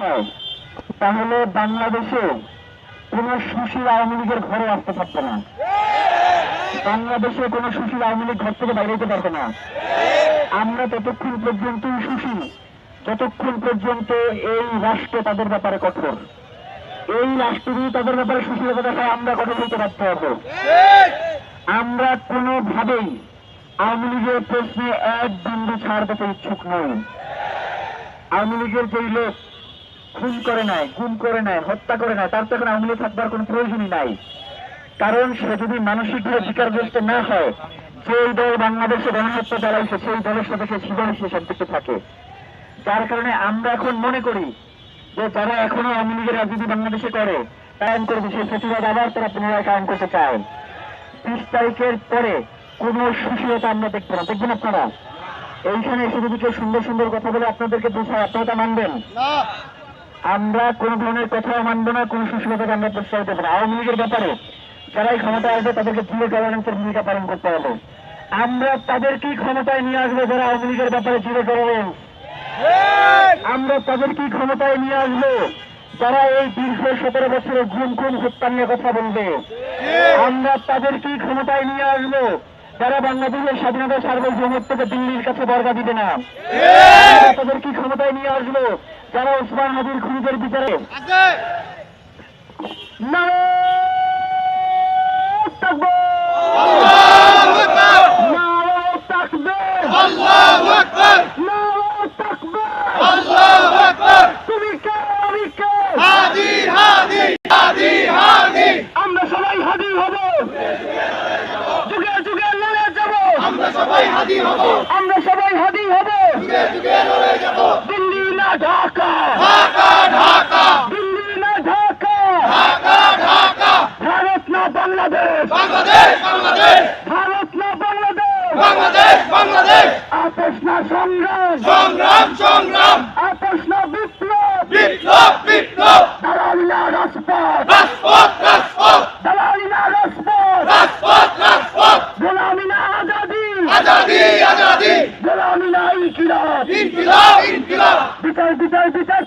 হয় তাহলে বাংলাদেশে কোন সুশীল আওয়ামী লীগের ঘরে আসতে পারবে না, বাংলাদেশে কোন সুশীল আওয়ামী লীগ ঘর থেকে বাইরে যেতে পারবে না। আমরা ততক্ষণ পর্যন্তই সুশীল যতক্ষণ পর্যন্ত এই রাষ্ট্র তাদের ব্যাপারে কঠোর, এই রাষ্ট্র যদি তাদের ব্যাপারে সুশীলতা দেখায় আমরা কঠোর হইতে বাধ্য হব। আমরা কোনোভাবেই আওয়ামী লীগের প্রশ্নে এক বিন্দু ছাড় দিতে ইচ্ছুক নই। আওয়ামী লীগের যেই লোক খুন করে নাই, গুম করে নাই, হত্যা করে নাই, তার তো এখন আওয়ামী লীগ থাকবার কোনো প্রয়োজনই নাই। কারণ সে যদি মানসিকভাবে বিকারগ্রস্ত না হয়, যেই দল বাংলাদেশে গণহত্যা চালাইছে সেই দলের সাথে সে জীবনে সম্পৃক্ত থাকে। যার কারণে আমরা এখন মনে করি যে যারা এখনো আওয়ামী লীগের রাজনীতি বাংলাদেশে করে কায়েম করবে, সেই ফেসিবাদ আবার তারা পুনরায় কায়েম করতে চায়। 30 তারিখের পরে কোন সুশীলতা আমরা দেখবো না, দেখবেন আপনারা। এইখানে এসে যদি কেউ সুন্দর সুন্দর কথা বলে আপনাদেরকে বোঝায়, আপনারা তা মানবেন? আমরা কোন ধরনের কথাও মানবো না, কোন সুশীলতাকে আমরা প্রশ্রয় দেবো না। আওয়ামী লীগের ব্যাপারে যারাই ক্ষমতায় আসবে তাদেরকে জিরো টলারেন্সের ভূমিকা পালন করতে হবে। আমরা তাদেরকেই ক্ষমতায় নিয়ে আসবো যারা আওয়ামী লীগের ব্যাপারে জিরো টলারেন্স, আমরা তাদেরকেই ক্ষমতায় নিয়ে আসবো যারা এই দীর্ঘ 17 বছরের গুম হত্যা নিয়ে কথা বলবে। আমরা তাদেরকেই ক্ষমতায় নিয়ে আসবো যারা বাংলাদেশের স্বাধীনতা সার্বভৌমত্বকে দিল্লির কাছে বর্গা দিবে না। তাদেরকে ক্ষমতায় নিয়ে আসবো যারা ওসমান হাদির খুনিদের বিচারে আমরা সবাই হাদি হব, যুগে যুগে লড়ে যাব, আমরা সবাই হাদি হব, আমরা সবাই হাদি হব, যুগে যুগে লড়ে যাব। দিল্লি না ঢাকা, ঢাকা ঢাকা, দিল্লি না ঢাকা, ঢাকা ঢাকা, ভারত না বাংলাদেশ, বাংলাদেশ বাংলাদেশ, ভারত না বাংলাদেশ, বাংলাদেশ বাংলাদেশ, আপোষ না সংগ্রাম, সংগ্রাম সংগ্রাম, আপোষ না বিপ্লব, বিপ্লব বিপ্লব, দালালি না রাজপথ, রাজপথ রাজপথ, দালালি না রাজপথ, রাজপথ রাজপথ, গোলামি না আজাদি, আজাদি আজাদি, গোলামি না ইনকিলাব, ইনকিলাব ইনকিলাব, বিচার বিচার বিচার